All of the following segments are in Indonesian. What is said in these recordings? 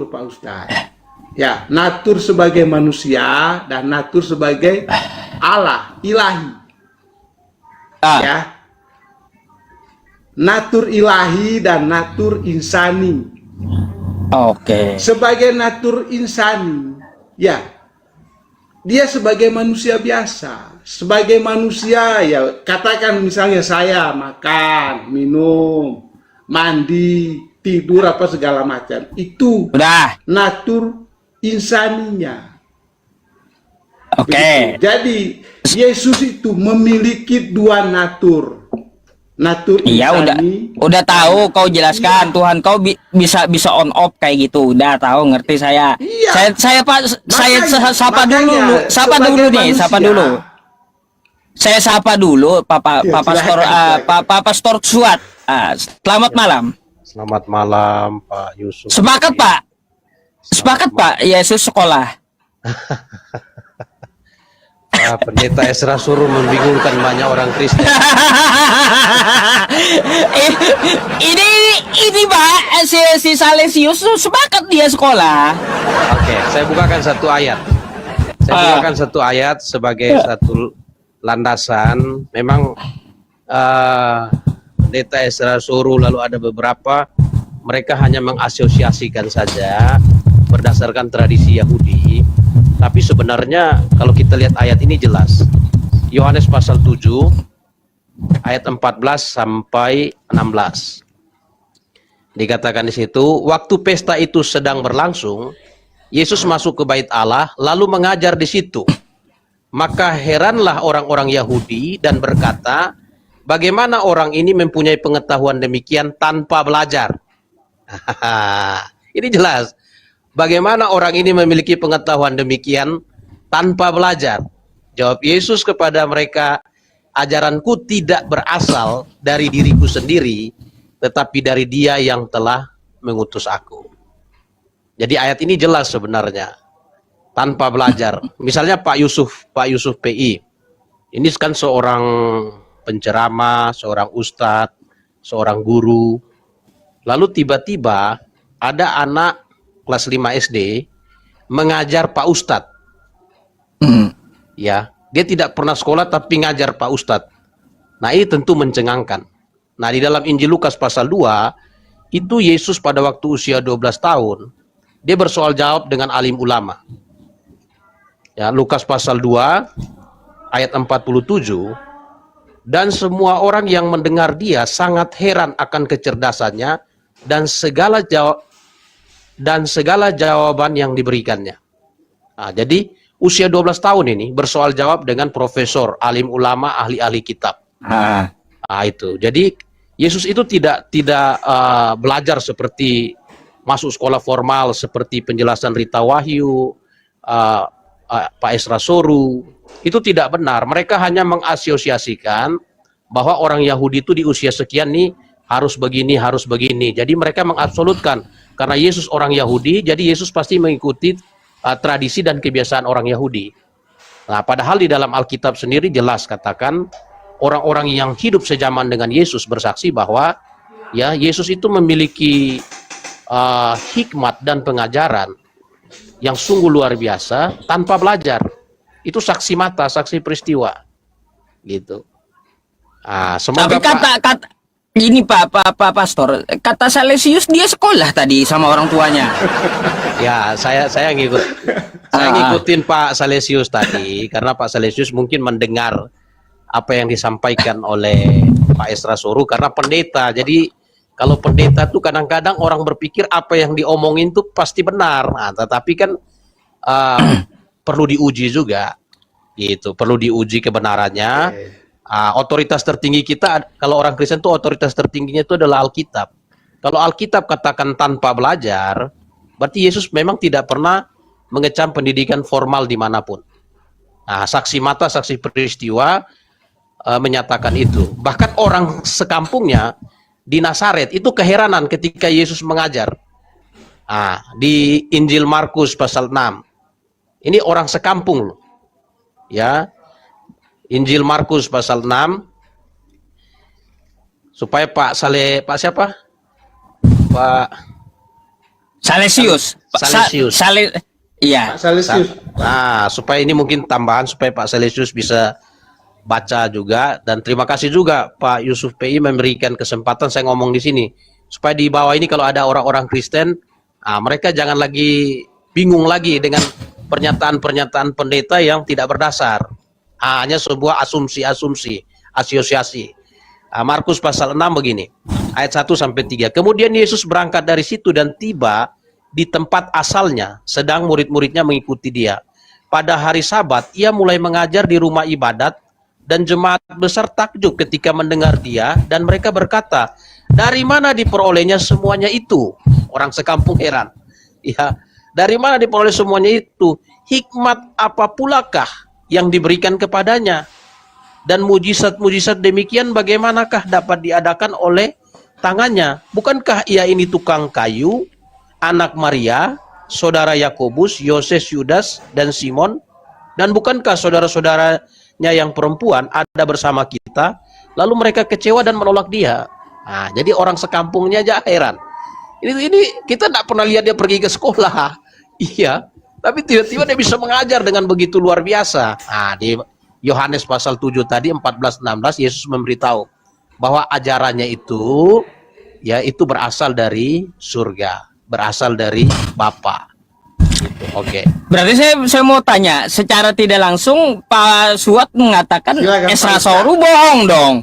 Pak Ustadz. Ya, natur sebagai manusia dan natur sebagai Allah, ilahi. Ya. Natur ilahi dan natur insani. Oke. Sebagai natur insani, ya, dia sebagai manusia biasa. Sebagai manusia, ya, katakan misalnya saya makan, minum, mandi, tidur, apa segala macam. Itu Udah. natur insaninya. Oke. Jadi Yesus itu memiliki dua natur. Natur Iya, insani. udah tahu kau jelaskan. Iya. Tuhan kau bisa on off kayak gitu. Udah tahu, ngerti saya. Iya. Saya Pak, saya sapa dulu nih. Saya sapa dulu Pak Pastor Suat. Selamat malam. Selamat malam Pak Yusuf. Sepakat Pak. Sepakat Pak, Yesus sekolah. Pendeta Ezra suruh membingungkan banyak orang Kristen. ini Pak, si Salesius sepakat dia sekolah. Oke, saya bukakan satu ayat sebagai satu landasan. Memang pendeta Ezra suruh, lalu ada beberapa mereka hanya mengasosiasikan saja berdasarkan tradisi Yahudi. Tapi sebenarnya kalau kita lihat ayat ini jelas. Yohanes pasal 7 ayat 14 sampai 16. Dikatakan di situ, waktu pesta itu sedang berlangsung, Yesus masuk ke bait Allah lalu mengajar di situ. Maka heranlah orang-orang Yahudi dan berkata, bagaimana orang ini mempunyai pengetahuan demikian tanpa belajar? Ini jelas. Bagaimana orang ini memiliki pengetahuan demikian tanpa belajar? Jawab Yesus kepada mereka, ajaranku tidak berasal dari diriku sendiri, tetapi dari Dia yang telah mengutus aku. Jadi ayat ini jelas sebenarnya, tanpa belajar. Misalnya Pak Yusuf PI, ini kan seorang penceramah, seorang ustadz, seorang guru. Lalu tiba-tiba ada anak kelas 5 SD mengajar Pak Ustadz. Ya, dia tidak pernah sekolah tapi ngajar Pak Ustadz. Nah, ini tentu mencengangkan. Nah, di dalam Injil Lukas pasal 2 itu Yesus pada waktu usia 12 tahun dia bersoal jawab dengan alim ulama. Ya, Lukas pasal 2 ayat 47, dan semua orang yang mendengar dia sangat heran akan kecerdasannya dan segala jawaban yang diberikannya. Nah, jadi usia 12 tahun ini bersoal jawab dengan profesor, alim ulama, ahli-ahli kitab. Nah, itu. Jadi Yesus itu tidak belajar seperti masuk sekolah formal seperti penjelasan Rita Wahyu, Pak Ezra Soru. Itu tidak benar. Mereka hanya mengasosiasikan bahwa orang Yahudi itu di usia sekian nih harus begini, harus begini. Jadi mereka mengabsolutkan. Karena Yesus orang Yahudi, jadi Yesus pasti mengikuti tradisi dan kebiasaan orang Yahudi. Nah, padahal di dalam Alkitab sendiri jelas katakan orang-orang yang hidup sejaman dengan Yesus bersaksi bahwa ya Yesus itu memiliki hikmat dan pengajaran yang sungguh luar biasa tanpa belajar. Itu saksi mata, saksi peristiwa, gitu. Semoga tapi ini Pak Pastor, kata Salesius dia sekolah tadi sama orang tuanya. Ya, saya ngikutin Pak Salesius tadi karena Pak Salesius mungkin mendengar apa yang disampaikan oleh Pak Ezra Soru karena pendeta. Jadi kalau pendeta tuh kadang-kadang orang berpikir apa yang diomongin tuh pasti benar. Nah, tetapi kan perlu diuji juga, gitu. Perlu diuji kebenarannya. Otoritas tertinggi kita, kalau orang Kristen itu otoritas tertingginya itu adalah Alkitab. Kalau Alkitab katakan tanpa belajar, berarti Yesus memang tidak pernah mengecam pendidikan formal dimanapun. Nah, saksi mata, saksi peristiwa menyatakan itu. Bahkan orang sekampungnya di Nazaret itu keheranan ketika Yesus mengajar. Di Injil Markus pasal 6. Ini orang sekampung loh. Ya. Injil Markus pasal 6 supaya Pak siapa? Pak Salesius. Salesius. Iya. Pak Salesius. Nah, supaya ini mungkin tambahan supaya Pak Salesius bisa baca juga, dan terima kasih juga Pak Yusuf PI memberikan kesempatan saya ngomong di sini supaya di bawah ini kalau ada orang-orang Kristen, mereka jangan lagi bingung lagi dengan pernyataan-pernyataan pendeta yang tidak berdasar, hanya sebuah asumsi-asumsi, asosiasi. Markus pasal 6 begini, ayat 1 sampai 3. Kemudian Yesus berangkat dari situ dan tiba di tempat asalnya, sedang murid-muridnya mengikuti dia. Pada hari Sabat, ia mulai mengajar di rumah ibadat, dan jemaat besar takjub ketika mendengar dia, dan mereka berkata, dari mana diperolehnya semuanya itu? Orang sekampung heran. Ya, dari mana diperoleh semuanya itu? Hikmat apa pulakah yang diberikan kepadanya? Dan mujizat-mujizat demikian bagaimanakah dapat diadakan oleh tangannya? Bukankah ia ini tukang kayu, anak Maria, saudara Yakobus, Yoses, Yudas, dan Simon? Dan bukankah saudara-saudaranya yang perempuan ada bersama kita? Lalu mereka kecewa dan menolak dia. Jadi orang sekampungnya aja heran. Ini kita tidak pernah lihat dia pergi ke sekolah. Iya, tapi tiba-tiba dia bisa mengajar dengan begitu luar biasa. Di Yohanes pasal 7 tadi 14-16 Yesus memberitahu bahwa ajarannya itu ya itu berasal dari surga, berasal dari Bapa. Oke. Berarti saya mau tanya, secara tidak langsung Pak Suat mengatakan Silakan, Esra Pak Soru bohong dong.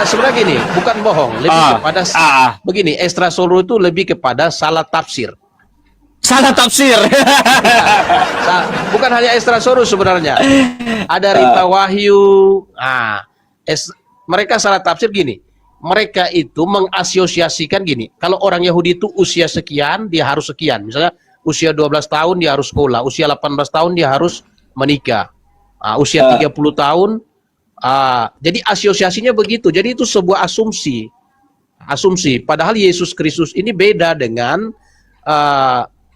Sebenarnya gini, bukan bohong, lebih kepada begini, Esra Soru itu lebih kepada salah tafsir. Salah tafsir. Bukan hanya Esra Soru sebenarnya. Ada Rita Wahyu. Mereka salah tafsir gini. Mereka itu mengasosiasikan gini. Kalau orang Yahudi itu usia sekian, dia harus sekian. Misalnya usia 12 tahun dia harus sekolah, usia 18 tahun dia harus menikah, usia 30 tahun, jadi asosiasinya begitu. Jadi itu sebuah asumsi. Padahal Yesus Kristus ini beda dengan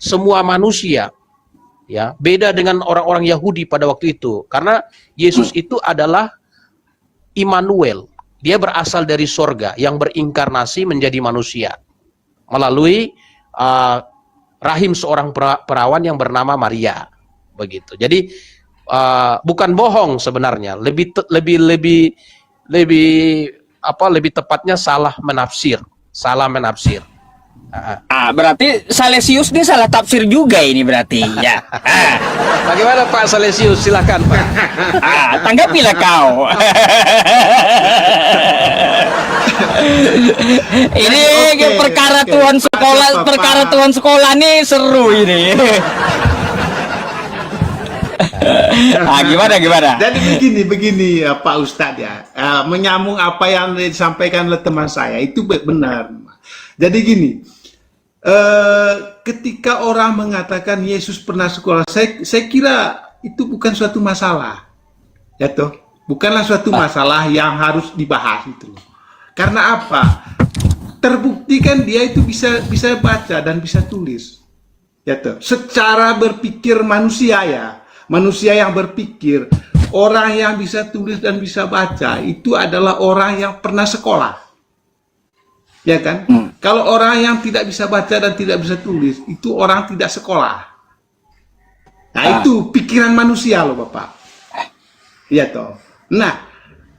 semua manusia, ya, beda dengan orang-orang Yahudi pada waktu itu, karena Yesus itu adalah Immanuel, dia berasal dari sorga yang berinkarnasi menjadi manusia melalui rahim seorang perawan yang bernama Maria, begitu. Jadi bukan bohong sebenarnya, lebih tepatnya salah menafsir. Berarti Salesius ini salah tafsir juga ini berarti ya. Bagaimana Pak Salesius? Silakan Pak. Tanggapilah kau. Ini Oke, perkara oke. Tuhan sekolah, Pak. perkara Tuhan sekolah nih seru ini. Gimana? Jadi begini Pak Ustadz ya, menyambung apa yang disampaikan oleh teman saya itu benar. Jadi gini, ketika orang mengatakan Yesus pernah sekolah, saya kira itu bukan suatu masalah, ya toh, bukanlah suatu masalah yang harus dibahas itu. Karena apa? Terbukti kan dia itu bisa baca dan bisa tulis, ya toh. Secara berpikir manusia ya. Manusia yang berpikir, orang yang bisa tulis dan bisa baca itu adalah orang yang pernah sekolah, ya kan? Kalau orang yang tidak bisa baca dan tidak bisa tulis itu orang tidak sekolah. Nah itu pikiran manusia loh Bapak, ya toh. Nah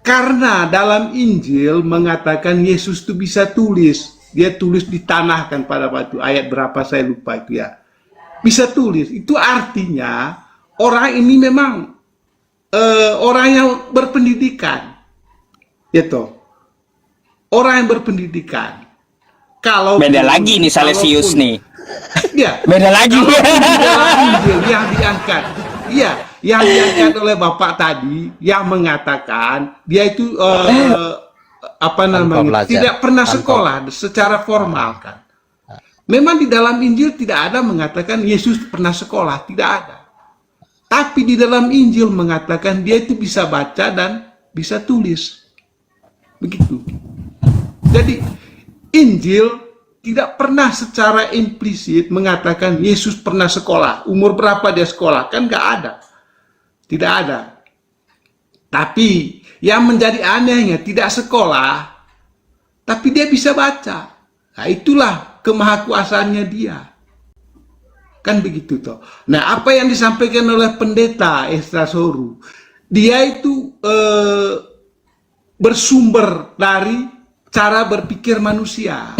karena dalam Injil mengatakan Yesus itu bisa tulis, dia tulis di tanah kan pada batu, ayat berapa saya lupa itu ya, bisa tulis, itu artinya orang ini memang orang yang berpendidikan, ya toh, orang yang berpendidikan. Kalau beda lagi nih Salesius nih. Ya, beda lagi. Injil yang diangkat, iya, yang diangkat oleh Bapak tadi, yang mengatakan dia itu tidak pernah sekolah secara formal kan. Memang di dalam Injil tidak ada mengatakan Yesus pernah sekolah, tidak ada. Tapi di dalam Injil mengatakan dia itu bisa baca dan bisa tulis. Begitu. Jadi Injil tidak pernah secara implisit mengatakan Yesus pernah sekolah. Umur berapa dia sekolah? Kan nggak ada. Tidak ada. Tapi yang menjadi anehnya tidak sekolah, tapi dia bisa baca. Nah itulah kemahakuasaannya dia. Kan begitu toh. Nah, apa yang disampaikan oleh pendeta Esdra Soru, dia itu bersumber dari cara berpikir manusia.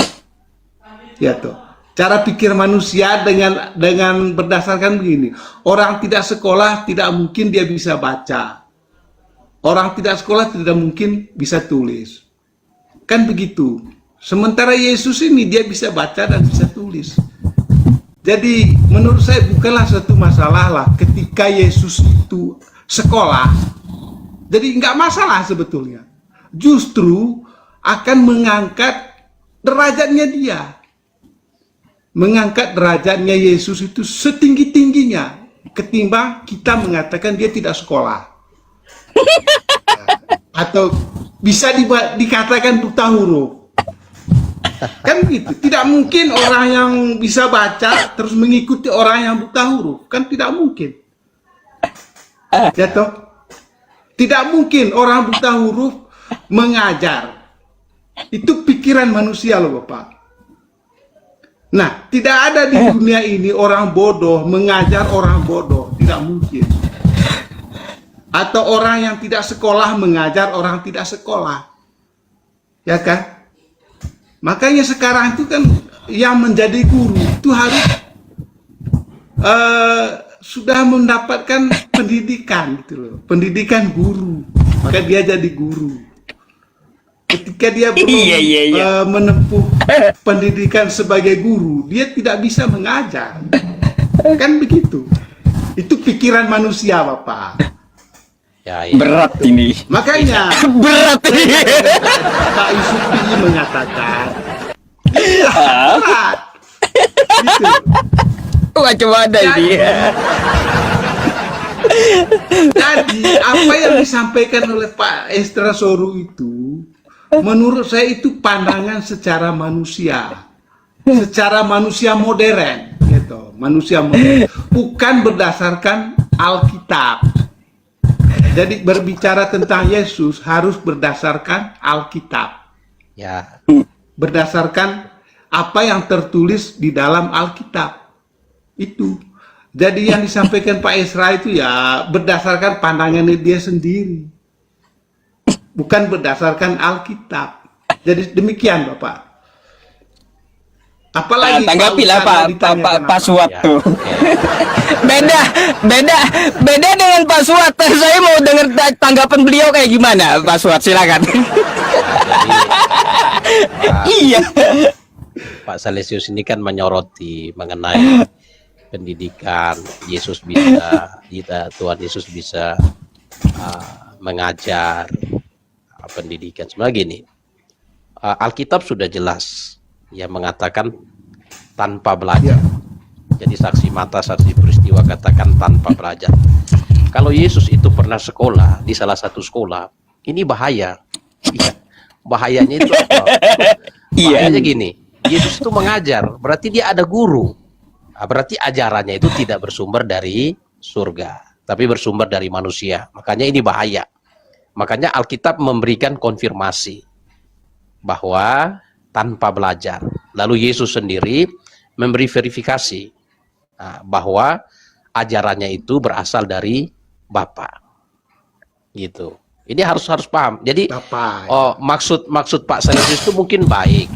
Ya toh. Cara pikir manusia dengan berdasarkan begini. Orang tidak sekolah tidak mungkin dia bisa baca. Orang tidak sekolah tidak mungkin bisa tulis. Kan begitu. Sementara Yesus ini dia bisa baca dan bisa tulis. Jadi menurut saya bukanlah satu masalah lah ketika Yesus itu sekolah. Jadi nggak masalah sebetulnya. Justru akan mengangkat derajatnya dia. Mengangkat derajatnya Yesus itu setinggi-tingginya ketimbang kita mengatakan dia tidak sekolah. Atau bisa dikatakan buta huruf. Kan gitu. Tidak mungkin orang yang bisa baca terus mengikuti orang yang buta huruf. Kan tidak mungkin. Ya toh? Tidak mungkin orang buta huruf mengajar. Itu pikiran manusia loh Bapak. Nah, tidak ada di dunia ini orang bodoh mengajar orang bodoh. Tidak mungkin. Atau orang yang tidak sekolah mengajar orang tidak sekolah. Ya kan? Makanya sekarang itu kan yang menjadi guru itu harus sudah mendapatkan pendidikan gitu loh, pendidikan guru, maka dia jadi guru. Ketika dia belum menempuh pendidikan sebagai guru, dia tidak bisa mengajar, kan begitu. Itu pikiran manusia, Bapak. Ya. Berat ini. Makanya berat ini. Pak Yusufi mengatakan berat. Gitu. Macam mana ini? Jadi apa yang disampaikan oleh Pak Esdra Soru itu, menurut saya itu pandangan secara manusia, secara manusia modern, gitu, manusia modern, bukan berdasarkan Alkitab. Jadi berbicara tentang Yesus harus berdasarkan Alkitab. Ya. Berdasarkan apa yang tertulis di dalam Alkitab. Itu. Jadi yang disampaikan Pak Esra itu ya berdasarkan pandangannya dia sendiri. Bukan berdasarkan Alkitab. Jadi demikian Bapak. Apalagi tanggapilah Pak Suwatu. Beda dengan Pak Suwat. Saya mau dengar tanggapan beliau kayak gimana, Pak Suwat, silakan. Iya. Pak Salesius ini kan menyoroti mengenai pendidikan. Yesus bisa, Tuhan Yesus bisa mengajar pendidikan. Sebenarnya gini, Alkitab sudah jelas yang mengatakan tanpa belajar. Jadi saksi mata, saksi peristiwa katakan tanpa belajar. Kalau Yesus itu pernah sekolah di salah satu sekolah, ini bahaya. Iya. Bahayanya itu apa? Bahayanya gini, Yesus itu mengajar, berarti dia ada guru. Nah, berarti ajarannya itu tidak bersumber dari surga, tapi bersumber dari manusia. Makanya ini bahaya. Makanya Alkitab memberikan konfirmasi bahwa tanpa belajar. Lalu Yesus sendiri memberi verifikasi bahwa ajarannya itu berasal dari Bapa. Gitu. Ini harus paham. Jadi maksud Pak Salesius itu mungkin baik,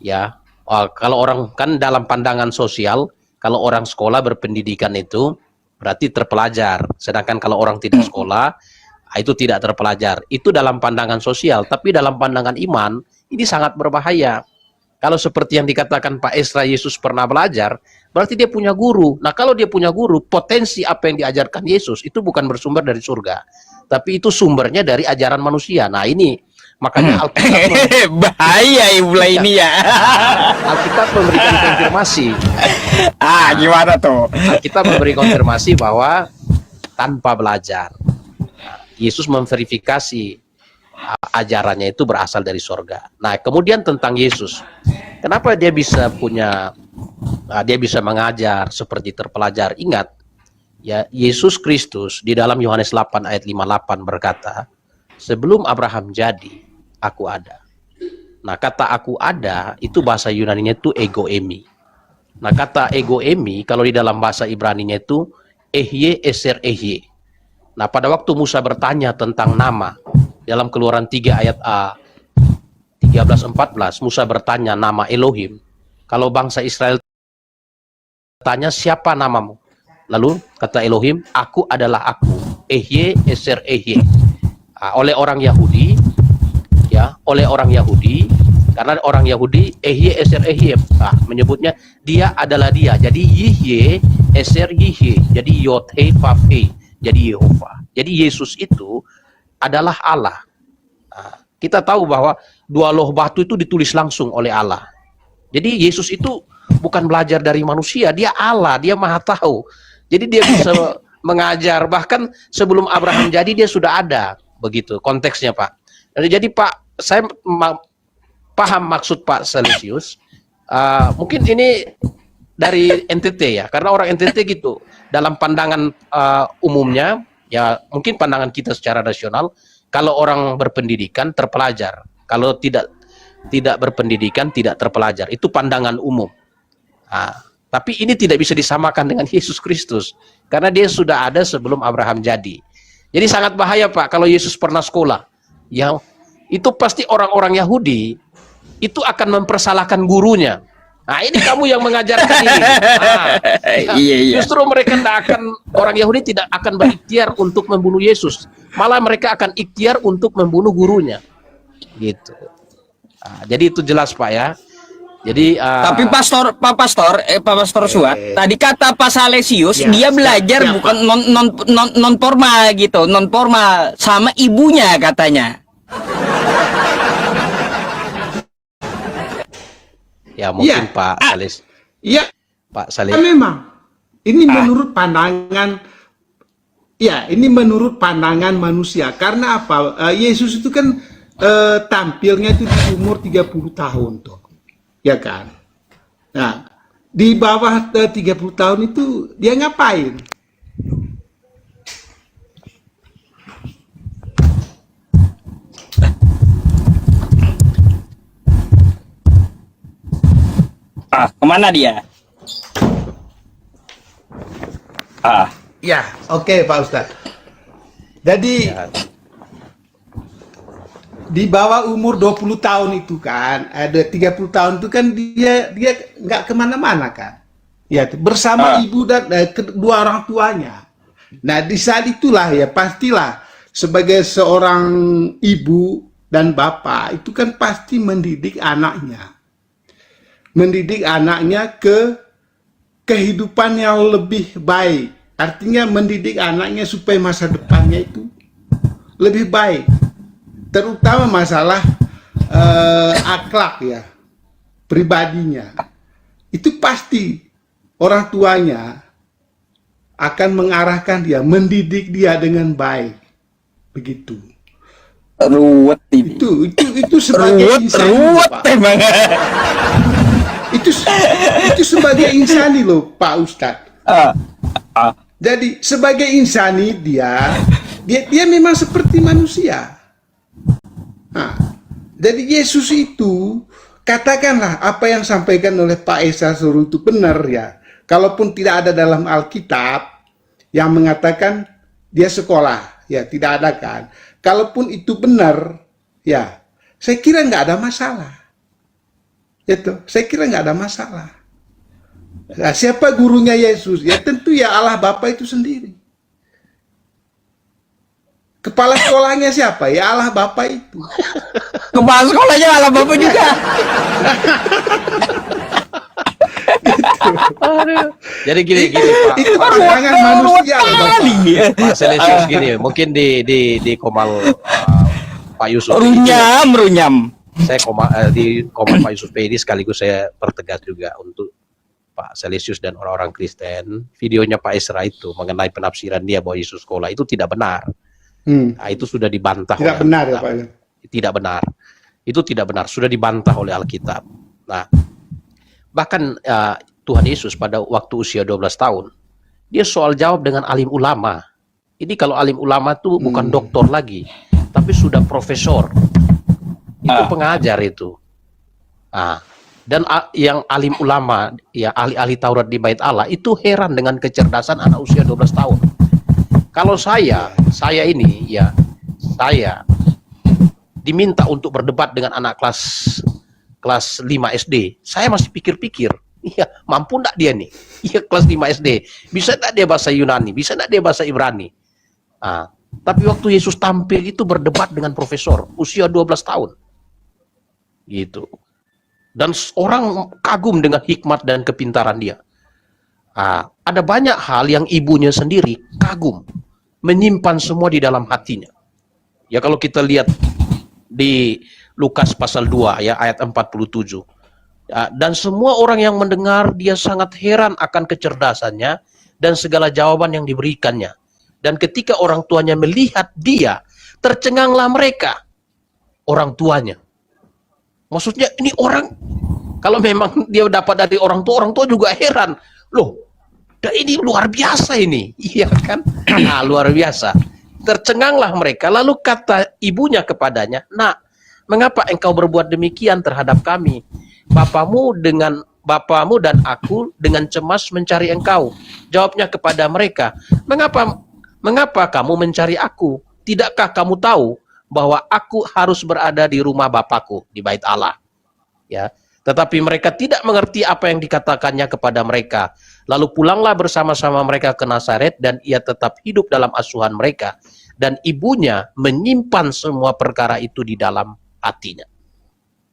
ya. Kalau orang kan dalam pandangan sosial, kalau orang sekolah berpendidikan itu berarti terpelajar. Sedangkan kalau orang tidak sekolah itu tidak terpelajar. Itu dalam pandangan sosial, tapi dalam pandangan iman ini sangat berbahaya. Kalau seperti yang dikatakan Pak Esra, Yesus pernah belajar, berarti dia punya guru. Nah, kalau dia punya guru, potensi apa yang diajarkan Yesus itu bukan bersumber dari surga, tapi itu sumbernya dari ajaran manusia. Nah, ini makanya Alkitab bahaya mulai ini ya. Alkitab memberikan konfirmasi. Gimana tuh? Alkitab memberi konfirmasi bahwa tanpa belajar. Yesus memverifikasi ajarannya itu berasal dari sorga. Nah, kemudian tentang Yesus, kenapa dia bisa mengajar seperti terpelajar? Ingat, ya, Yesus Kristus di dalam Yohanes 8 ayat 58 berkata, sebelum Abraham jadi, aku ada. Nah, kata aku ada itu bahasa Yunaninya itu ego emi. Nah, kata ego emi kalau di dalam bahasa Ibraninya itu ehye eser ehye. Nah, pada waktu Musa bertanya tentang nama dalam Keluaran 3 ayat 13-14, Musa bertanya nama Elohim. Kalau bangsa Israel tanya siapa namamu? Lalu kata Elohim, aku adalah aku. Ehye eser ehye. Nah, oleh orang Yahudi, ya, oleh orang Yahudi, karena orang Yahudi ehye eser ehye, nah, menyebutnya dia adalah dia. Jadi yihye eser yihye. Jadi yod he vav he. Jadi Yehova. Jadi Yesus itu adalah Allah. Nah, kita tahu bahwa dua loh batu itu ditulis langsung oleh Allah. Jadi Yesus itu bukan belajar dari manusia, dia Allah, dia maha tahu. Jadi dia bisa mengajar, bahkan sebelum Abraham jadi dia sudah ada. Begitu konteksnya, Pak. Jadi Pak, saya paham maksud Pak Salesius. Mungkin ini dari NTT ya, karena orang NTT gitu. Dalam pandangan umumnya, ya mungkin pandangan kita secara nasional, kalau orang berpendidikan terpelajar, kalau tidak berpendidikan tidak terpelajar. Itu pandangan umum. Tapi ini tidak bisa disamakan dengan Yesus Kristus, karena dia sudah ada sebelum Abraham jadi. Jadi sangat bahaya, Pak, kalau Yesus pernah sekolah. Ya, itu pasti orang-orang Yahudi itu akan mempersalahkan gurunya. Nah, ini kamu yang mengajarkan ini. Iya. Justru mereka orang Yahudi tidak akan berikhtiar untuk membunuh Yesus. Malah mereka akan ikhtiar untuk membunuh gurunya. Gitu. Jadi itu jelas, Pak, ya. Jadi tapi Pak Pastor Suat, tadi kata Pak Salesius, Ya, dia belajar siap, bukan non formal gitu, non formal sama ibunya katanya. ya mungkin Iya. Pak Salis. Iya, Pak Salis. memang. Ini menurut pandangan, ya ini menurut pandangan manusia. Karena apa? Yesus itu kan tampilnya itu di umur 30 tahun tuh. Ya kan? Nah, di bawah 30 tahun itu dia ngapain? Kemana dia? Ya, oke, Pak Ustadz. Jadi di bawah umur 20 tahun itu kan, ada 30 tahun itu kan dia nggak kemana-mana kan. Ya, bersama ibu dan kedua orang tuanya. Nah, di saat itulah ya pastilah sebagai seorang ibu dan bapak itu kan pasti mendidik anaknya. Mendidik anaknya ke kehidupan yang lebih baik. Artinya mendidik anaknya supaya masa depannya itu lebih baik. Terutama masalah akhlak ya, pribadinya. Itu pasti orang tuanya akan mengarahkan dia, mendidik dia dengan baik. Begitu. Ruwet ini. Itu sebagai insani, Pak. Emang. Itu sebagai insani loh, Pak Ustadz. Jadi sebagai insani dia memang seperti manusia. Nah, jadi Yesus itu katakanlah apa yang sampaikan oleh Pak Esa Suruh itu benar ya. Kalaupun tidak ada dalam Alkitab yang mengatakan dia sekolah, ya tidak ada kan. Kalaupun itu benar, ya saya kira nggak ada masalah. Itu, saya kira nggak ada masalah. Nah, siapa gurunya Yesus? Ya tentu ya Allah Bapa itu sendiri. Kepala sekolahnya siapa? Ya Allah Bapa itu. Kepala sekolahnya ala bapak juga. Jadi gini Pak. Itu pandangan manusia loh, Bapak. Pak Salesius gini, mungkin di Komal Pak Yusuf. Runyam. Saya di Komal Pak Yusuf Pedi sekaligus saya pertegas juga untuk Pak Salesius dan orang-orang Kristen. Videonya Pak Esra itu mengenai penafsiran dia bahwa Yesus sekolah itu tidak benar. Nah, itu sudah dibantah. Tidak benar ya Pak. Tidak benar. Itu tidak benar, sudah dibantah oleh Alkitab. Nah, bahkan Tuhan Yesus pada waktu usia 12 tahun, dia soal jawab dengan alim ulama. Ini kalau alim ulama itu bukan doktor lagi, tapi sudah profesor. Itu pengajar itu. Nah, Dan yang alim ulama, ya ahli-ahli Taurat di Bait Allah itu heran dengan kecerdasan anak usia 12 tahun. Kalau saya ini ya, saya diminta untuk berdebat dengan anak kelas 5 SD, saya masih pikir-pikir, iya mampu enggak dia nih? Iya kelas 5 SD, bisa enggak dia bahasa Yunani, bisa enggak dia bahasa Ibrani? Tapi waktu Yesus tampil itu berdebat dengan profesor usia 12 tahun. Gitu. Dan orang kagum dengan hikmat dan kepintaran dia. Ada banyak hal yang ibunya sendiri kagum, menyimpan semua di dalam hatinya. Ya kalau kita lihat di Lukas pasal 2 ya ayat 47. Dan semua orang yang mendengar dia sangat heran akan kecerdasannya dan segala jawaban yang diberikannya. Dan ketika orang tuanya melihat dia, tercenganglah mereka, orang tuanya. Maksudnya ini orang, kalau memang dia dapat dari orang tua juga heran. Loh, ini luar biasa ini. Iya kan? Luar biasa. Tercenganglah mereka, lalu kata ibunya kepadanya, "Nak, mengapa engkau berbuat demikian terhadap kami? Bapamu dan aku dengan cemas mencari engkau." Jawabnya kepada mereka, Mengapa kamu mencari aku? Tidakkah kamu tahu bahwa aku harus berada di rumah Bapakku di Bait Allah?" Ya, tetapi mereka tidak mengerti apa yang dikatakannya kepada mereka. Lalu pulanglah bersama-sama mereka ke Nazaret dan ia tetap hidup dalam asuhan mereka. Dan ibunya menyimpan semua perkara itu di dalam hatinya.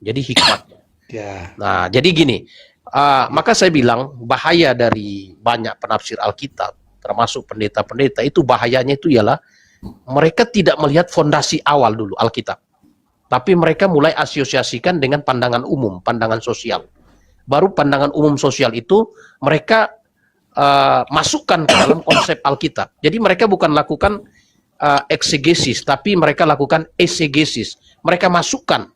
Jadi hikmatnya. Nah, jadi gini, maka saya bilang bahaya dari banyak penafsir Alkitab, termasuk pendeta-pendeta, itu bahayanya itu ialah mereka tidak melihat fondasi awal dulu Alkitab. Tapi mereka mulai asosiasikan dengan pandangan umum, pandangan sosial. Baru pandangan umum sosial itu mereka masukkan ke dalam konsep Alkitab. Jadi mereka bukan lakukan eksegesis, tapi mereka lakukan esegesis. Mereka masukkan.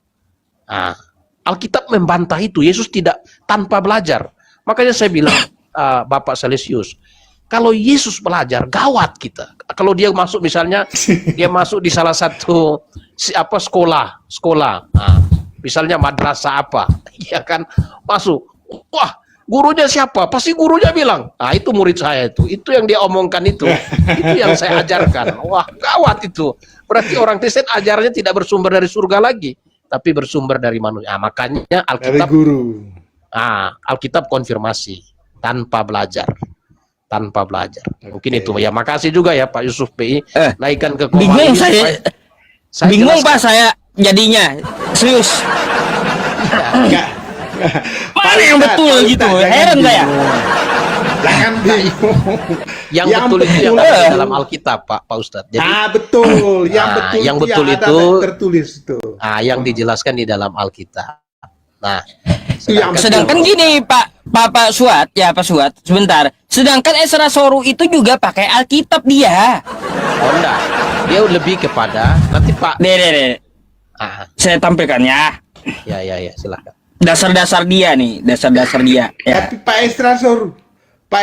Alkitab membantah itu. Yesus tidak tanpa belajar. Makanya saya bilang, Bapak Salesius, kalau Yesus belajar, gawat kita. Kalau dia masuk misalnya, dia masuk di salah satu sekolah, misalnya madrasah apa, ya kan, masuk, wah, gurunya siapa? Pasti gurunya bilang, itu murid saya itu yang dia omongkan itu yang saya ajarkan. Wah, gawat itu. Berarti orang Kristen ajarannya tidak bersumber dari surga lagi, tapi bersumber dari manusia. Makanya Alkitab, dari guru. Alkitab konfirmasi tanpa belajar. Mungkin itu ya. Makasih juga ya Pak Yusuf PI. Naikkan ke bingung saya bingung jelaskan. Pak saya jadinya serius. Mana yang betul gitu? Heran nggak ya? Jangan bingung. Yang betul itu yang ada di dalam Alkitab, Pak Ustadz. Jadi, betul. Yang betul itu tertulis itu. Yang dijelaskan di dalam Alkitab. Nah, sedangkan gini Pak Suat, sebentar. Sedangkan Esra Soru itu juga pakai Alkitab dia. Oh enggak, dia lebih kepada nanti Pak. Saya tampilkan ya. Ya, silakan. Dasar-dasar dia nih, dasar-dasar dia. Ya. Tapi Pak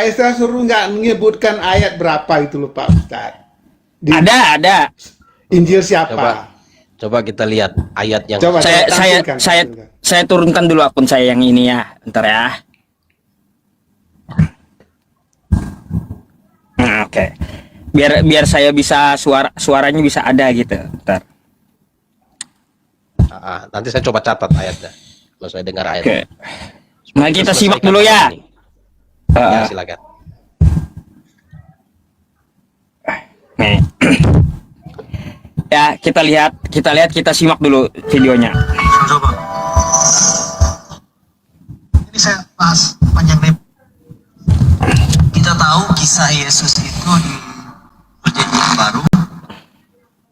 Esra Soru nggak menyebutkan ayat berapa itu loh Pak Ustadz. Ada. Injil siapa? Coba kita lihat ayat yang saya turunkan dulu akun saya yang ini ya, bentar ya. Oke. Biar saya bisa suaranya bisa ada gitu. Bentar. Nanti saya coba catat ayatnya. Kalau saya dengar ayatnya. Nah, kita simak dulu ya. Ya, silakan. Nih. Ya, kita simak dulu videonya. Coba. Ini saya bahas panjang lebar. Kita tahu kisah Yesus itu di Perjanjian Baru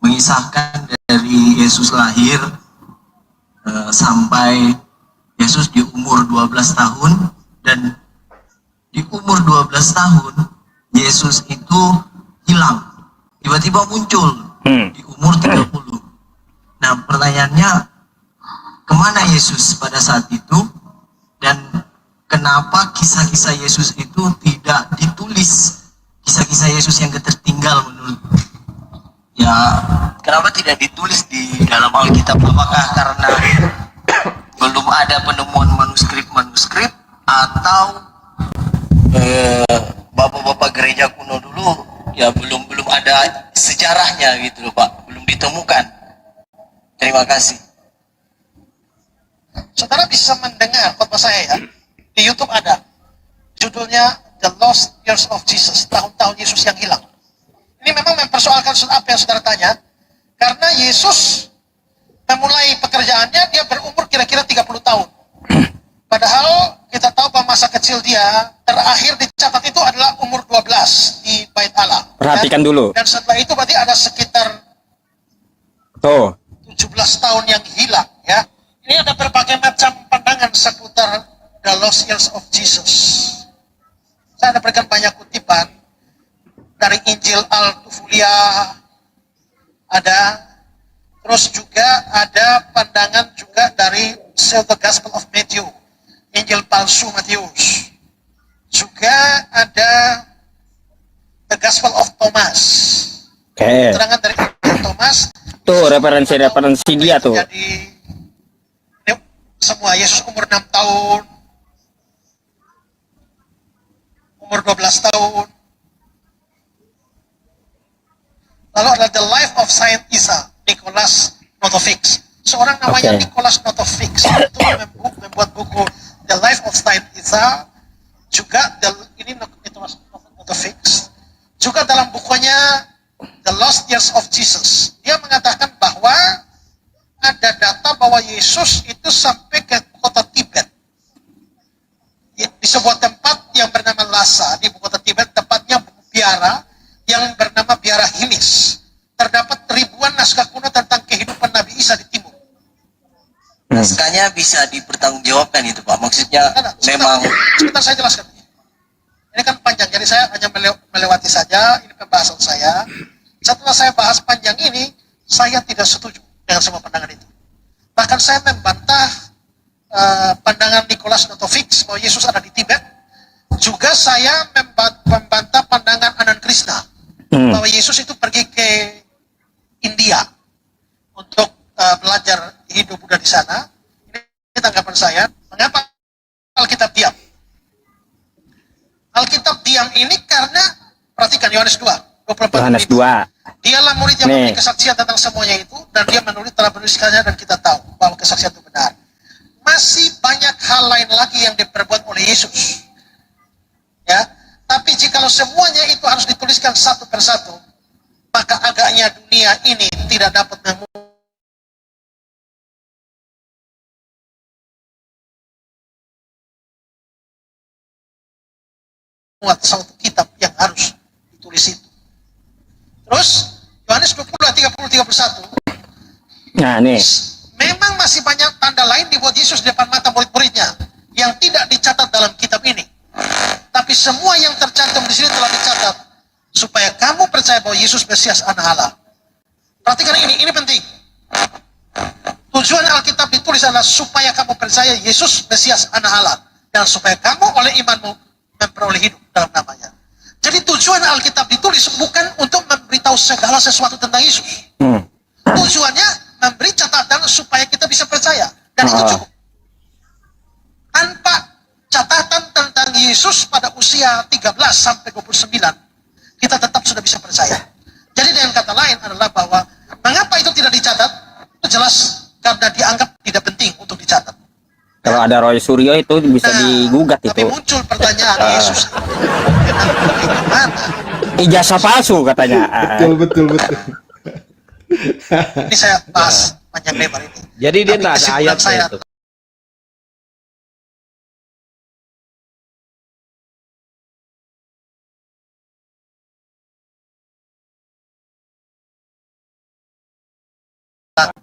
mengisahkan dari Yesus lahir sampai Yesus di umur 12 tahun, dan di umur 12 tahun Yesus itu hilang, tiba-tiba muncul di umur 30. Nah, pertanyaannya, kemana Yesus pada saat itu, dan kenapa kisah-kisah Yesus itu tidak ditulis, kisah-kisah Yesus yang tertinggal menurut ya, kenapa tidak ditulis di dalam Alkitab? Apakah karena belum ada penemuan manuskrip atau bapak-bapak gereja kuno dulu ya belum ada sejarahnya gitu loh Pak, belum ditemukan. Terima kasih. Saudara bisa mendengar khotbah saya ya, di YouTube ada, judulnya The Lost Years of Jesus, tahun-tahun Yesus yang hilang. Ini memang mempersoalkan apa yang saudara tanya, karena Yesus memulai pekerjaannya, dia berumur kira-kira 30 tahun. Padahal kita tahu bahwa masa kecil dia terakhir dicatat itu adalah umur 12 di Bait Allah. Perhatikan dulu. Dan setelah itu berarti ada sekitar Tuh. 17 tahun yang hilang ya. Ini ada berbagai macam pandangan seputar The Lost Years of Jesus. Saya ada berikan banyak kutipan dari Injil Al-Tufulia ada, terus juga ada pandangan juga dari The Gospel of Matthew, Injil palsu Matius. Juga ada The Gospel of Thomas. Oke. Keterangan dari Thomas. Tuh referensi dia tuh. Jadi semua Yesus umur 6 tahun, umur 12 tahun. Lalu ada The Life of Saint Isa, Nicholas Notovix. Seorang namanya Nicholas Notovix itu membuat buku The Life of Saint Isa. Juga ini Nicholas Notovix. Juga dalam bukunya The Lost Years of Jesus, dia mengatakan bahwa ada data bahwa Yesus itu sampai ke kota Tibet, di sebuah tempat yang bernama Lhasa di kota Tibet, tempatnya biara yang bernama biara Himis. Terdapat ribuan naskah kuno tentang kehidupan Nabi Isa di timur. Naskahnya bisa dipertanggungjawabkan itu Pak, maksudnya memang sebentar saya jelaskan. Ini kan panjang, jadi saya hanya melewati saja, ini pembahasan saya. Setelah saya bahas panjang ini, saya tidak setuju dengan semua pandangan itu. Bahkan saya membantah pandangan Nicholas Notovix bahwa Yesus ada di Tibet. Juga saya membantah pandangan Anand Krishna bahwa Yesus itu pergi ke India untuk belajar hidup Buddha di sana. Ini tanggapan saya. Mengapa Alkitab diam? Alkitab diam ini karena, perhatikan Yohanes 2, 24. Yohanes 2. Dialah murid yang memberi kesaksian tentang semuanya itu, dan dia telah menuliskannya, dan kita tahu bahwa kesaksian itu benar. Masih banyak hal lain lagi yang diperbuat oleh Yesus. Ya, tapi jikalau semuanya itu harus dituliskan satu persatu, maka agaknya dunia ini tidak dapat memuat satu kitab yang harus ditulis itu. Terus Yohanes 20 31. Nah, nih. Memang masih banyak tanda lain dibuat Yesus di depan mata murid-muridnya yang tidak dicatat dalam kitab ini. Tapi semua yang tercantum di sini telah dicatat supaya kamu percaya bahwa Yesus Mesias Anak Allah. Perhatikan ini penting. Tujuan Alkitab ditulis adalah supaya kamu percaya Yesus Mesias Anak Allah, dan supaya kamu oleh imanmu memperoleh hidup dalam namanya. Jadi tujuan Alkitab ditulis bukan untuk memberitahu segala sesuatu tentang Yesus. Tujuannya memberi catatan supaya kita bisa percaya, dan itu cukup. Tanpa catatan tentang Yesus pada usia 13 sampai 29, kita tetap sudah bisa percaya. Jadi dengan kata lain adalah bahwa mengapa itu tidak dicatat? Itu jelas karena dianggap tidak penting untuk dicatat. Kalau ada Roy Suryo itu bisa digugat tapi itu. muncul pertanyaan, Yesus mana? Ijazah palsu katanya. Betul. Ini saya bahas panjang lebar ini. Jadi dia Tapi tidak ada kesimpulan ayatnya saya itu.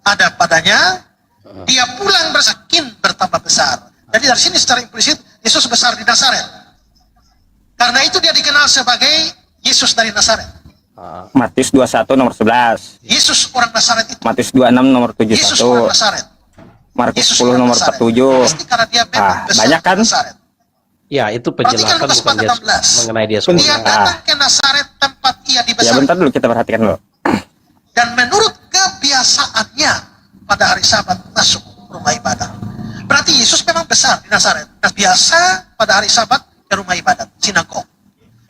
ada padanya, dia pulang bersakin bertambah besar. Jadi dari sini secara implisit Yesus besar di Nazaret. Karena itu dia dikenal sebagai Yesus dari Nazaret. Matius 21 nomor 11. Yesus orang Nazaret itu. Matius 26 nomor Yesus orang 71. Nazaret. Markus Yesus 10 orang nomor Nazaret. 47. Pasti karena dia memang besar banyak kan? di Nazaret. Ya, itu Perhatikan penjelasan Lukas bukan dia 4:16. mengenai dia Dia sekolah. datang ke Nazaret tempat ia Ya dibesarkan. bentar dulu kita perhatikan dulu. Dan menurut kebiasaannya pada hari Sabat masuk rumah ibadah. Berarti Yesus memang besar di Nazaret. Nah, biasa pada hari Sabat ke rumah ibadat, sinagog.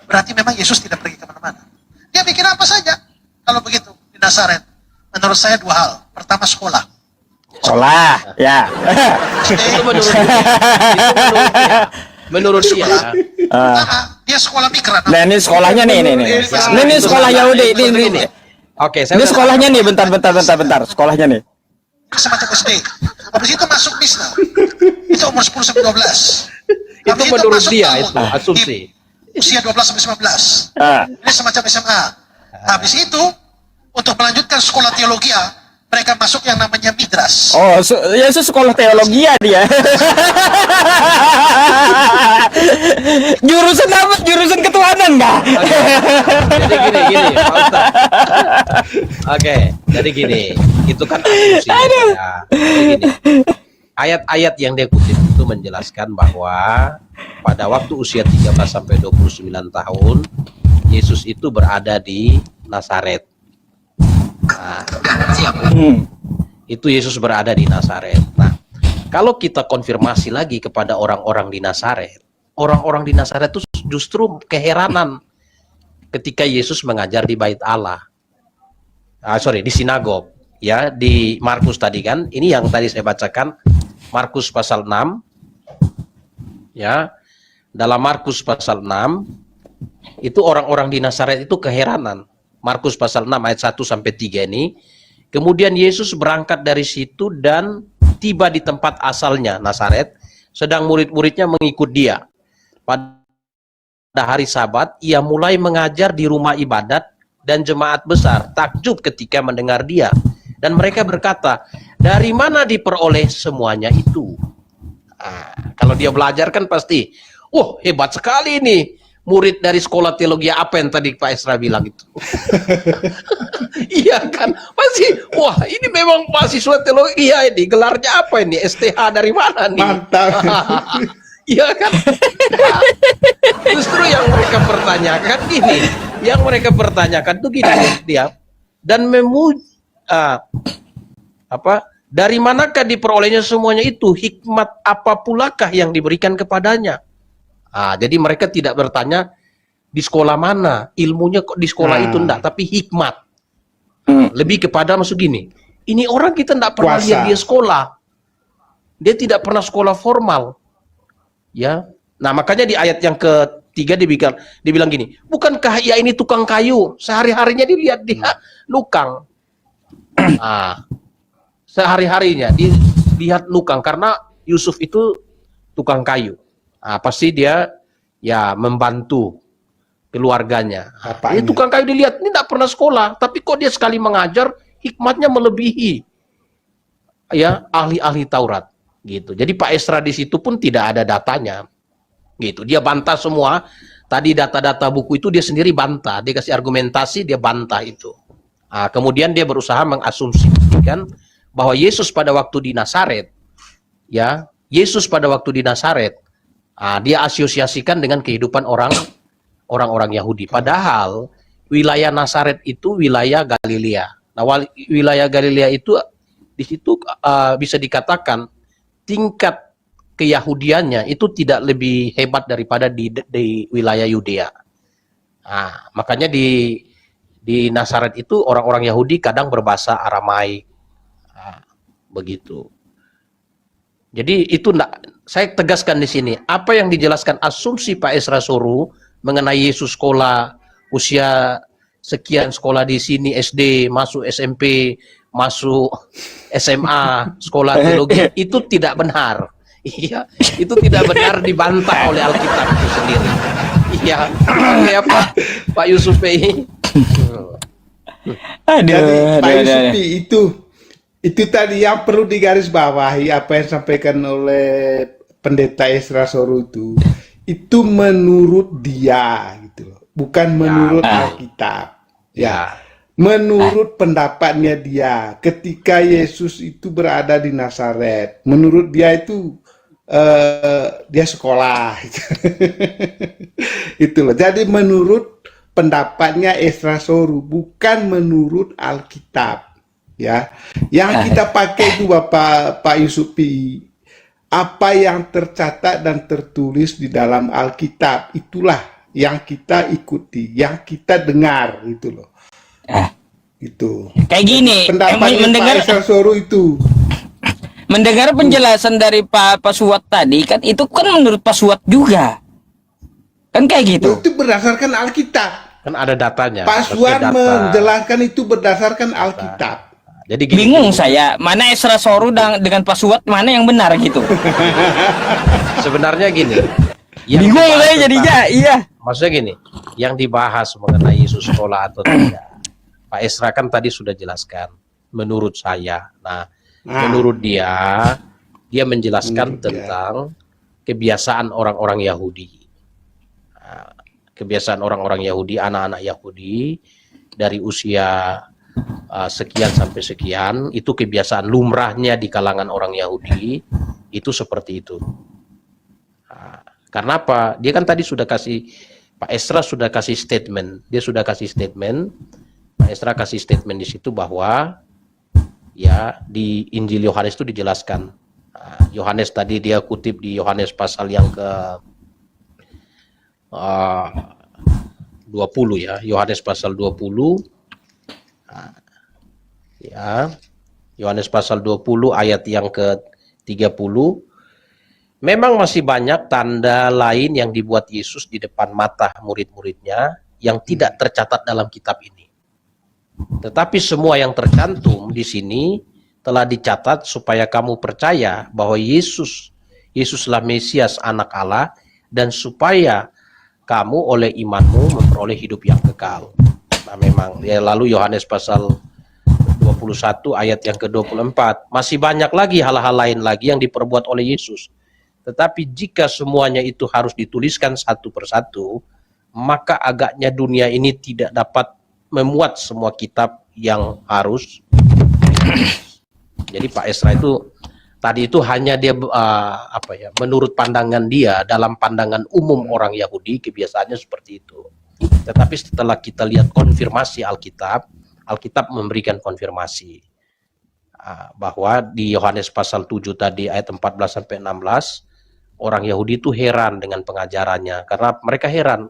Berarti memang Yesus tidak pergi kemana-mana. Dia bikin apa saja. Kalau begitu di Nazaret, menurut saya dua hal. Pertama, sekolah. Sekolah, ya. Itu menurut dia. Menurut dia. Pertama, dia sekolah mikra. Nah, ini sekolahnya nih. Ini sekolah Yahudi. Ini. Oke, Ini sekolahnya nih, bentar. Sekolahnya nih. Semacam SD. Habis itu masuk Misna. Itu umur 10 sampai 12. Itu Habis menurut masuk dia tahun. itu asumsi. Di usia 12 sampai 19. Ah. Ini semacam SMA. Habis itu, untuk melanjutkan sekolah teologi, mereka masuk yang namanya Midras. Oh, Yesus sekolah teologi ya dia. Jurusan apa? Jurusan ketuhanan enggak? Jadi gini, Pak Ustaz. Oke, jadi gini, itu kan asumsi. Ya. Jadi gini, ayat-ayat yang dia kutip itu menjelaskan bahwa pada waktu usia 13 sampai 29 tahun, Yesus itu berada di Nazaret. Nah, itu Yesus berada di Nazaret. Nah, kalau kita konfirmasi lagi kepada orang-orang di Nazaret, orang-orang di Nazaret itu justru keheranan ketika Yesus mengajar di Bait Allah. Di sinagog. Ya, di Markus tadi kan, ini yang tadi saya bacakan, Markus pasal 6. Ya, dalam Markus pasal 6, itu orang-orang di Nazaret itu keheranan. Markus pasal 6 ayat 1 sampai 3 ini. Kemudian Yesus berangkat dari situ dan tiba di tempat asalnya, Nazaret, sedang murid-muridnya mengikut dia. Pada hari Sabat, ia mulai mengajar di rumah ibadat dan jemaat besar takjub ketika mendengar dia. Dan mereka berkata, dari mana diperoleh semuanya itu? Kalau dia belajar kan pasti, wah hebat sekali nih. Murid dari sekolah teologi apa yang tadi Pak Esra bilang itu? Iya kan? Pasti, wah ini memang mahasiswa teologi ya ini. Gelarnya apa ini? STH dari mana nih? Mantap. Iya kan? Nah, justru yang mereka pertanyakan gini. Yang mereka pertanyakan tuh gini dia. Dan dari manakah diperolehnya semuanya itu? Hikmat apa pulakah yang diberikan kepadanya? Jadi mereka tidak bertanya di sekolah mana, ilmunya kok di sekolah itu enggak, tapi hikmat. Lebih kepada maksud gini, ini orang kita enggak pernah lihat dia sekolah. Dia tidak pernah sekolah formal. Ya. Nah, makanya di ayat yang ketiga dibilang gini, bukankah ia ini tukang kayu? Sehari-harinya dilihat dia nukang. Sehari-harinya dilihat nukang karena Yusuf itu tukang kayu. Pasti dia ya membantu keluarganya. Ini tukang kayu dilihat, ini tidak pernah sekolah, tapi kok dia sekali mengajar, hikmatnya melebihi ya ahli-ahli Taurat gitu. Jadi Pak Esra di situ pun tidak ada datanya. Gitu. Dia bantah semua. Tadi data-data buku itu dia sendiri bantah, dia kasih argumentasi, dia bantah itu. Kemudian dia berusaha mengasumsikan bahwa Yesus pada waktu di Nazaret, ya, Yesus pada waktu di Nazaret, dia asosiasikan dengan kehidupan orang-orang Yahudi. Padahal wilayah Nazaret itu wilayah Galilea. Nah, wilayah Galilea itu di situ bisa dikatakan tingkat keyahudiannya itu tidak lebih hebat daripada di wilayah Yudea. Makanya di Nazaret itu orang-orang Yahudi kadang berbahasa Aramaik. Begitu. Jadi itu saya tegaskan di sini, apa yang dijelaskan asumsi Pak Esra Soru mengenai Yesus sekolah usia sekian, sekolah di sini SD, masuk SMP, masuk SMA, sekolah teologi, itu tidak benar. Iya, itu tidak benar, dibantah oleh Alkitab itu sendiri. Iya, ya Pak Yusuf ini. Jadi Pak Yusufi itu tadi yang perlu digarisbawahi, apa yang disampaikan oleh Pendeta Esra Soru itu menurut dia gitu loh, bukan menurut Alkitab. Ya, menurut pendapatnya dia ketika Yesus itu berada di Nazaret, menurut dia itu dia sekolah. Itu loh. Jadi menurut pendapatnya Esra Soru, bukan menurut Alkitab. Ya, yang kita pakai itu Pak Yusufi, apa yang tercatat dan tertulis di dalam Alkitab itulah yang kita ikuti, yang kita dengar gitu loh. Itu. Kayak gini, Pendapatnya mendengar Pak Esra Soru itu. mendengar penjelasan dari Pak Suwat tadi kan itu kan menurut Pak Suwat juga. Kan kayak gitu. Itu berdasarkan Alkitab. Kan ada datanya. Pak harusnya Suwan data. menjelaskan itu berdasarkan Alkitab. Jadi gini, Bingung saya, mana Esra Soru dengan Pak Suwat mana yang benar gitu. sebenarnya gini. yang Bingung dibahas saya tentang- jadinya, iya. Maksudnya gini, yang dibahas mengenai Yesus sekolah atau tidak, Pak Esra kan tadi sudah jelaskan. Menurut saya, menurut dia menjelaskan Menurut dia. tentang kebiasaan orang-orang Yahudi. Nah, kebiasaan orang-orang Yahudi, anak-anak Yahudi dari usia sekian sampai sekian, itu kebiasaan lumrahnya di kalangan orang Yahudi, itu seperti itu. Nah, karena apa? Dia kan tadi sudah kasih, Pak Esra sudah kasih statement, Pak Esra kasih statement di situ bahwa ya di Injil Yohanes itu dijelaskan. Yohanes tadi dia kutip di Yohanes pasal yang ke 20 ya, Yohanes pasal 20. Ya, Yohanes pasal 20 ayat yang ke-30. Memang masih banyak tanda lain yang dibuat Yesus di depan mata murid-muridnya yang tidak tercatat dalam kitab ini. Tetapi semua yang tercantum di sini telah dicatat supaya kamu percaya bahwa Yesuslah Mesias Anak Allah, dan supaya kamu oleh imanmu memperoleh hidup yang kekal. Nah memang ya, lalu Yohanes pasal 21 ayat yang ke-24, masih banyak lagi hal-hal lain lagi yang diperbuat oleh Yesus. Tetapi jika semuanya itu harus dituliskan satu persatu, maka agaknya dunia ini tidak dapat memuat semua kitab yang harus. Jadi Pak Esra itu tadi itu hanya dia menurut pandangan dia, dalam pandangan umum orang Yahudi kebiasaannya seperti itu. Tetapi setelah kita lihat konfirmasi Alkitab memberikan konfirmasi bahwa di Yohanes pasal 7 tadi ayat 14 sampai 16, orang Yahudi itu heran dengan pengajarannya, karena mereka heran,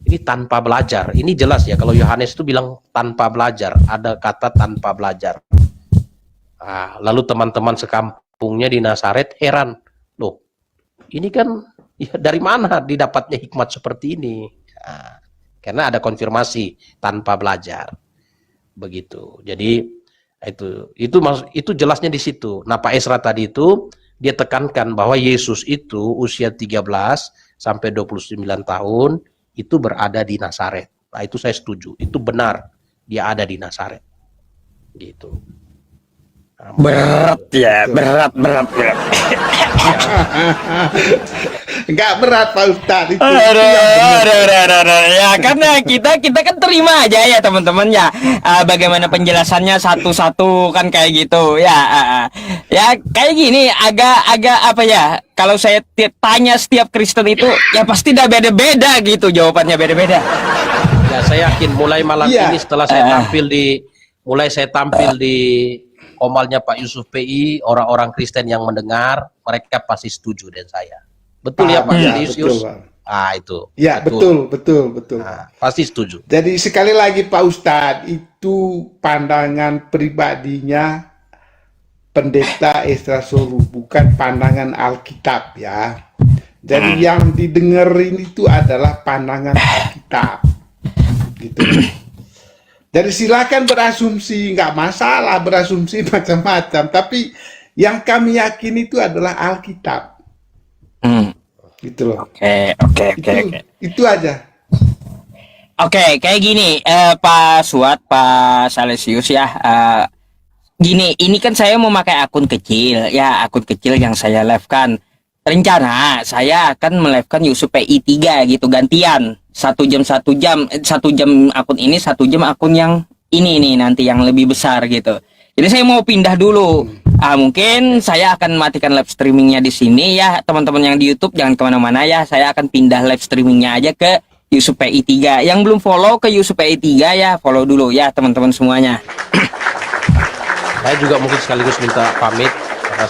ini tanpa belajar. Ini jelas ya, kalau Yohanes itu bilang tanpa belajar, ada kata tanpa belajar. Lalu teman-teman sekampungnya di Nazaret heran, loh ini kan ya, dari mana didapatnya hikmat seperti ini? Karena ada konfirmasi tanpa belajar, begitu. Jadi itu jelasnya di situ. Nah Pak Esra tadi itu dia tekankan bahwa Yesus itu usia 13 sampai 29 tahun itu berada di Nazaret. Nah itu saya setuju, itu benar, dia ada di Nazaret, gitu. Berat ya, berat. Enggak berat Pak Ustadz itu. Aduh. Ya karena kita kan terima aja ya teman-teman ya. Bagaimana penjelasannya satu-satu kan kayak gitu ya. Ya kayak gini agak apa ya? Kalau saya tanya setiap Kristen itu ya pasti dah beda-beda gitu, jawabannya beda-beda. Ya saya yakin mulai malam ini setelah saya tampil di Komalnya Pak Yusuf PI, orang-orang Kristen yang mendengar, mereka pasti setuju dengan saya. Betul ya Pak Yus? Itu. Ya, betul. Pasti setuju. Jadi sekali lagi Pak Ustadz, itu pandangan pribadinya Pendeta Esra Soru, bukan pandangan Alkitab ya. Jadi yang didengerin itu adalah pandangan Alkitab. Gitu. Jadi silakan berasumsi, nggak masalah berasumsi macam-macam. Tapi yang kami yakini itu adalah Alkitab. Gitu loh. Oke. Itu aja. Oke, kayak gini, Pak Suat, Pak Salesius ya. Gini, ini kan saya mau pakai akun kecil yang saya live kan. Rencana saya akan melive-kan Yusuf PI 3 gitu gantian. 1 jam akun ini, 1 jam akun yang ini nih nanti yang lebih besar gitu. Jadi saya mau pindah dulu. Mungkin saya akan matikan live streamingnya di sini ya, teman-teman yang di YouTube jangan kemana-mana ya. Saya akan pindah live streamingnya aja ke Yusuf PI 3. Yang belum follow ke Yusuf PI 3 ya, follow dulu ya teman-teman semuanya. Saya juga mungkin sekaligus minta pamit